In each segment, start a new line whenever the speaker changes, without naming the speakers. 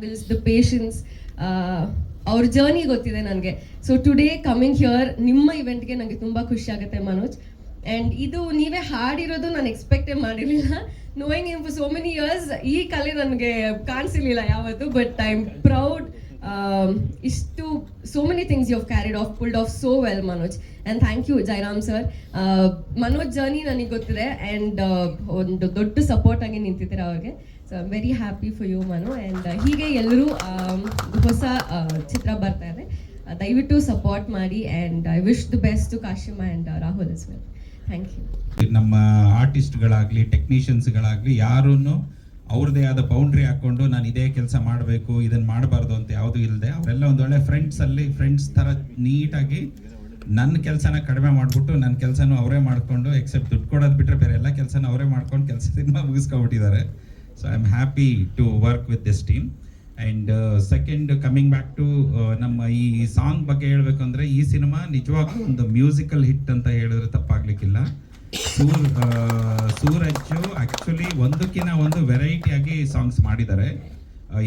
Struggles, the patience, ಅವ್ರ journey ಗೊತ್ತಿದೆ ನನಗೆ. ಸೊ ಟುಡೇ ಕಮಿಂಗ್ ಹಿಯರ್ ನಿಮ್ಮ ಇವೆಂಟ್ಗೆ ನನಗೆ ತುಂಬ ಖುಷಿ ಆಗುತ್ತೆ ಮನೋಜ್. ಆ್ಯಂಡ್ ಇದು ನೀವೇ ಹಾಡಿರೋದು ನಾನು ಎಕ್ಸ್ಪೆಕ್ಟೇ ಮಾಡಿರಲಿಲ್ಲ. Knowing him for so many years, ಈ ಕಲೆ ನನಗೆ ಕಾಣಿಸಿರ್ಲಿಲ್ಲ ಯಾವತ್ತು. But I am proud. ಇಷ್ಟು so many things you have carried off, pulled off so well Manoj. And thank you Jairam sir. Manoj journey ನನಗೆ ಗೊತ್ತಿದೆ ಆ್ಯಂಡ್ ಒಂದು ದೊಡ್ಡ ಸಪೋರ್ಟ್ ಆಗಿ ನಿಂತಿದ್ದೀರಾ ಅವ್ರಿಗೆ. So I am very happy for you Manu. And ಹೀಗೆ ಎಲ್ಲರೂ ಹೊಸ ಚಿತ್ರ ಬರ್ತಾ ಇದೆ, ದಯವಿಟ್ಟು ಸಪೋರ್ಟ್ ಮಾಡಿ. And I wish the best to Kashima and Rahul as well. Thank you.
ನಮ್ಮ ಆರ್ಟಿಸ್ಟ್ಗಳಾಗಲಿ ಟೆಕ್ನಿಷಿಯನ್ಸ್ಗಳಾಗಲಿ ಯಾರೂ ಅವ್ರದ್ದೇ ಆದ ಬೌಂಡ್ರಿ ಹಾಕ್ಕೊಂಡು ನಾನು ಇದೇ ಕೆಲಸ ಮಾಡಬೇಕು, ಇದನ್ನು ಮಾಡಬಾರ್ದು ಅಂತ ಯಾವುದೂ ಇಲ್ಲದೆ ಅವರೆಲ್ಲ ಒಂದೊಳ್ಳೆ ಫ್ರೆಂಡ್ಸ್ ಥರ ನೀಟಾಗಿ ನನ್ನ ಕೆಲಸನ ಕಡಿಮೆ ಮಾಡಿಬಿಟ್ಟು ನನ್ನ ಕೆಲಸನೂ ಅವರೇ ಮಾಡಿಕೊಂಡು, ಎಕ್ಸೆಪ್ಟ್ ದುಡ್ಡು ಕೊಡೋದು ಬಿಟ್ಟರೆ ಬೇರೆ ಎಲ್ಲ ಕೆಲಸನೂ ಅವರೇ ಮಾಡ್ಕೊಂಡು ಕೆಲಸದಿಂದ ಮುಗಿಸ್ಕೊಬಿಟ್ಟಿದ್ದಾರೆ. So I am happy to work with this team. And second, coming back to ನಮ್ಮ ಈ ಸಾಂಗ್ ಬಗ್ಗೆ ಹೇಳಬೇಕು ಅಂದರೆ, ಈ ಸಿನಿಮಾ ನಿಜವಾಗ್ಲೂ ಒಂದು ಮ್ಯೂಸಿಕಲ್ ಹಿಟ್ ಅಂತ ಹೇಳಿದ್ರೆ ತಪ್ಪಾಗಲಿಕ್ಕಿಲ್ಲ. ಸೂರಜ್ಜು ಆ್ಯಕ್ಚುಲಿ ಒಂದಕ್ಕಿಂತ ಒಂದು ವೆರೈಟಿಯಾಗಿ ಸಾಂಗ್ಸ್ ಮಾಡಿದ್ದಾರೆ.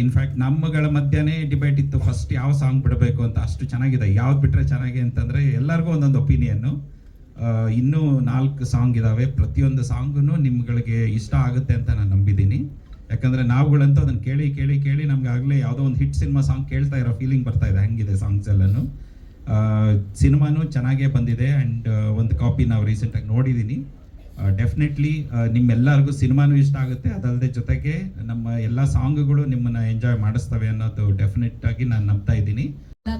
ಇನ್ಫ್ಯಾಕ್ಟ್ ನಮ್ಮಗಳ ಮಧ್ಯನೇ ಡಿಬೇಟ್ ಇತ್ತು ಫಸ್ಟ್ ಯಾವ ಸಾಂಗ್ ಬಿಡಬೇಕು ಅಂತ. ಅಷ್ಟು ಚೆನ್ನಾಗಿದೆ, ಯಾವ್ದು ಬಿಟ್ಟರೆ ಚೆನ್ನಾಗಿ ಅಂತಂದರೆ ಎಲ್ಲರಿಗೂ ಒಂದೊಂದು ಒಪಿನಿಯನ್ನು. ಇನ್ನೂ 4 ಸಾಂಗ್ ಇದ್ದಾವೆ, ಪ್ರತಿಯೊಂದು ಸಾಂಗೂ ನಿಮ್ಗಳಿಗೆ ಇಷ್ಟ ಆಗುತ್ತೆ ಅಂತ ನಾನು ನಂಬಿದ್ದೀನಿ. ಯಾಕಂದರೆ ನಾವುಗಳಂತೂ ಅದನ್ನು ಕೇಳಿ ಕೇಳಿ ಕೇಳಿ ನಮ್ಗೆ ಆಗಲೇ ಯಾವುದೋ ಒಂದು ಹಿಟ್ ಸಿನಿಮಾ ಸಾಂಗ್ ಕೇಳ್ತಾ ಇರೋ ಫೀಲಿಂಗ್ ಬರ್ತಾ ಇದೆ, ಹಂಗಿದೆ ಸಾಂಗ್ಸ್ ಎಲ್ಲನೂ. ಸಿನಿಮಾನೂ ಚೆನ್ನಾಗೇ ಬಂದಿದೆ. ಆ್ಯಂಡ್ ಒಂದು ಕಾಪಿ ನಾವು ರೀಸೆಂಟಾಗಿ ನೋಡಿದ್ದೀನಿ. ಡೆಫಿನೆಟ್ಲಿ ನಿಮ್ಮೆಲ್ಲರಿಗೂ ಸಿನಿಮಾನೂ ಇಷ್ಟ ಆಗುತ್ತೆ, ಅದಲ್ಲದೆ ಜೊತೆಗೆ ನಮ್ಮ ಎಲ್ಲ ಸಾಂಗ್ಗಳು ನಿಮ್ಮನ್ನು ಎಂಜಾಯ್ ಮಾಡಿಸ್ತವೆ ಅನ್ನೋದು ಡೆಫಿನೆಟ್ ಆಗಿ ನಾನು ನಂಬ್ತಾ ಇದ್ದೀನಿ.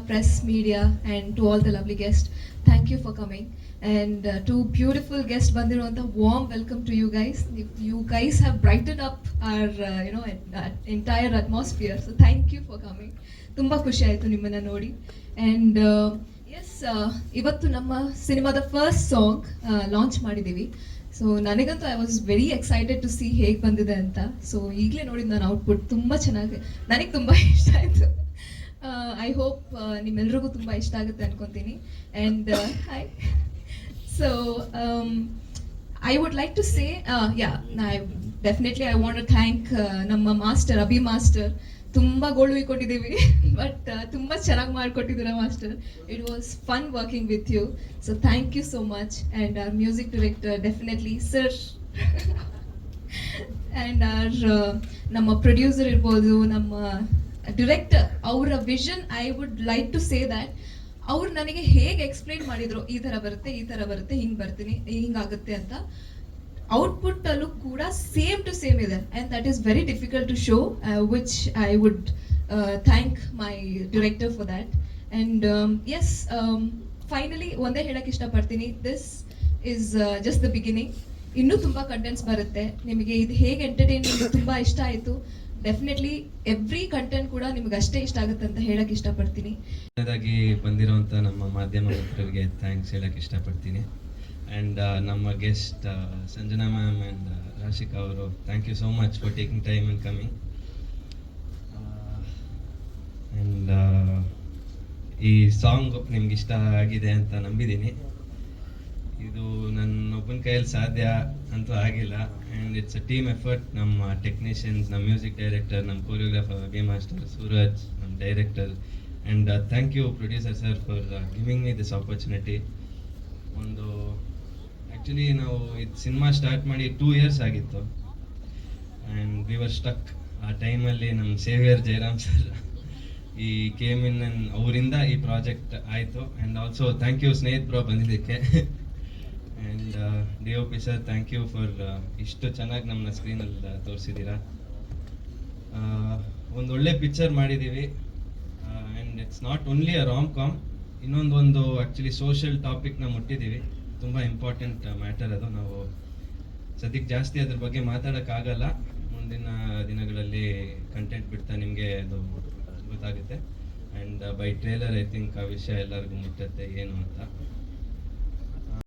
Press, media, and to all the lovely guests, thank you for coming. And to beautiful guests bandiruvanta, warm welcome to you guys. You guys have brightened up our entire atmosphere, so thank you for coming. Tumba khushi aitu nimmanna nodi. And yes, ivattu namma cinema the first song launch ಮಾಡಿದೀವಿ. So ನನಗಂತೂ I was very excited to see ಹೇಗೆ ಬಂದಿದೆ ಅಂತ. So ಈಗಲೇ ನೋಡಿದ ನಾನು output ತುಂಬ ಚೆನ್ನಾಗಿ, ನನಗೆ ತುಂಬ ಇಷ್ಟ ಆಯಿತು. ಐ ಹೋಪ್ ನಿಮ್ಮೆಲ್ರಿಗೂ ತುಂಬ ಇಷ್ಟ ಆಗುತ್ತೆ ಅನ್ಕೊತೀನಿ. And hi, so I would like to say definitely I want to thank ನಮ್ಮ ಮಾಸ್ಟರ್ ಅಭಿ ಮಾಸ್ಟರ್. ತುಂಬ ಗೋಳು ಇಟ್ಕೊಂಡಿದ್ದೀವಿ, ಬಟ್ ತುಂಬ ಚೆನ್ನಾಗಿ ಮಾಡಿಕೊಟ್ಟಿದ್ದೀರಾ master. It was fun working with you, so thank you so much. And our music director definitely sir, and ನಮ್ಮ producer ಇರ್ಬೋದು, ನಮ್ಮ ಡಿರೆಕ್ಟರ್, ಅವರ vision I would like to say that ಅವ್ರು ನನಗೆ ಹೇಗೆ ಎಕ್ಸ್ಪ್ಲೈನ್ ಮಾಡಿದ್ರು, ಈ ಥರ ಬರುತ್ತೆ, ಈ ಥರ ಬರುತ್ತೆ, ಹಿಂಗೆ ಬರ್ತೀನಿ, ಹಿಂಗಾಗುತ್ತೆ ಅಂತ. ಔಟ್ಪುಟ್ ಅಲ್ಲೂ ಕೂಡ ಸೇಮ್ ಟು ಸೇಮ್ ಇದೆ. And that is very difficult to show, which I would thank my director for that. And yes, finally ಒಂದೇ ಹೇಳಕ್ಕೆ ಇಷ್ಟಪಡ್ತೀನಿ, this is just the beginning. ಇನ್ನೂ ತುಂಬ ಕಂಟೆಂಟ್ಸ್ ಬರುತ್ತೆ. ನಿಮಗೆ ಇದು ಹೇಗೆ ಎಂಟರ್ಟೈನ್ಮೆಂಟ್ ತುಂಬ ಇಷ್ಟ ಆಯಿತು, ಡೆಫಿನೆಟ್ಲಿ ಎವ್ರಿ ಕಂಟೆಂಟ್ ಕೂಡ ನಿಮ್ಗೆ ಅಷ್ಟೇ ಇಷ್ಟ ಆಗುತ್ತೆ ಅಂತ ಹೇಳಕ್ಕೆ ಇಷ್ಟಪಡ್ತೀನಿ.
ಮೊದಲಾಗಿ ಬಂದಿರೋಂಥ ನಮ್ಮ ಮಾಧ್ಯಮ ಮಿತ್ರರಿಗೆ ಥ್ಯಾಂಕ್ಸ್ ಹೇಳಕ್ಕೆ ಇಷ್ಟಪಡ್ತೀನಿ. ಆ್ಯಂಡ್ ನಮ್ಮ guest Sanjana ma'am and Rashika ಅವರು, thank you so much for taking time and coming. And ಈ ಸಾಂಗ್ ನಿಮ್ಗೆ ಇಷ್ಟ ಆಗಿದೆ ಅಂತ ನಂಬಿದ್ದೀನಿ. ಇದು ನನ್ನ ಒಬ್ಬನ ಕೈಯಲ್ಲಿ ಸಾಧ್ಯ ಅಂತೂ ಆಗಿಲ್ಲ. And it's a team effort. ನಮ್ಮ ಟೆಕ್ನಿಷಿಯನ್ಸ್, ನಮ್ಮ ಮ್ಯೂಸಿಕ್ ಡೈರೆಕ್ಟರ್, ನಮ್ಮ ಕೋರಿಯೋಗ್ರಾಫರ್ ಅಭಿ ಮಾಸ್ಟರ್, ಸೂರಜ್, ನಮ್ಮ director. And thank you producer sir for giving me this opportunity. Actually ನಾವು ಇದು ಸಿನಿಮಾ ಸ್ಟಾರ್ಟ್ ಮಾಡಿ 2 years ಆಗಿತ್ತು. And we were stuck. ಆ ಟೈಮಲ್ಲಿ ನಮ್ಮ ಸೇವಿಯರ್ ಜಯರಾಮ್ ಸರ್ ಈ ಕೇಮ್ ಇನ್ ಅವರಿಂದ ಈ ಪ್ರಾಜೆಕ್ಟ್ ಆಯಿತು. And also thank you Snehith bro ಬಂದಿದ್ದಕ್ಕೆ. And DOP sir, thank you for ಇಷ್ಟು ಚೆನ್ನಾಗಿ ನಮ್ಮನ್ನ ಸ್ಕ್ರೀನಲ್ಲಿ ತೋರಿಸಿದ್ದೀರಾ. ಒಂದು ಒಳ್ಳೆ ಪಿಕ್ಚರ್ ಮಾಡಿದ್ದೀವಿ. And it's not only a rom com, ಇನ್ನೊಂದು ಆ್ಯಕ್ಚುಲಿ ಸೋಷಿಯಲ್ ಟಾಪಿಕ್ನ ಮುಟ್ಟಿದ್ದೀವಿ. ತುಂಬ ಇಂಪಾರ್ಟೆಂಟ್ ಮ್ಯಾಟರ್ ಅದು. ನಾವು ಸದ್ಯಕ್ಕೆ ಜಾಸ್ತಿ ಅದ್ರ ಬಗ್ಗೆ ಮಾತಾಡೋಕ್ಕಾಗಲ್ಲ. ಮುಂದಿನ ದಿನಗಳಲ್ಲಿ ಕಂಟೆಂಟ್ ಬಿಡ್ತಾ ನಿಮಗೆ ಅದು ಗೊತ್ತಾಗುತ್ತೆ. And by trailer I think ಆ ವಿಷಯ ಎಲ್ಲರಿಗೂ ಮುಟ್ಟುತ್ತೆ ಏನು ಅಂತ.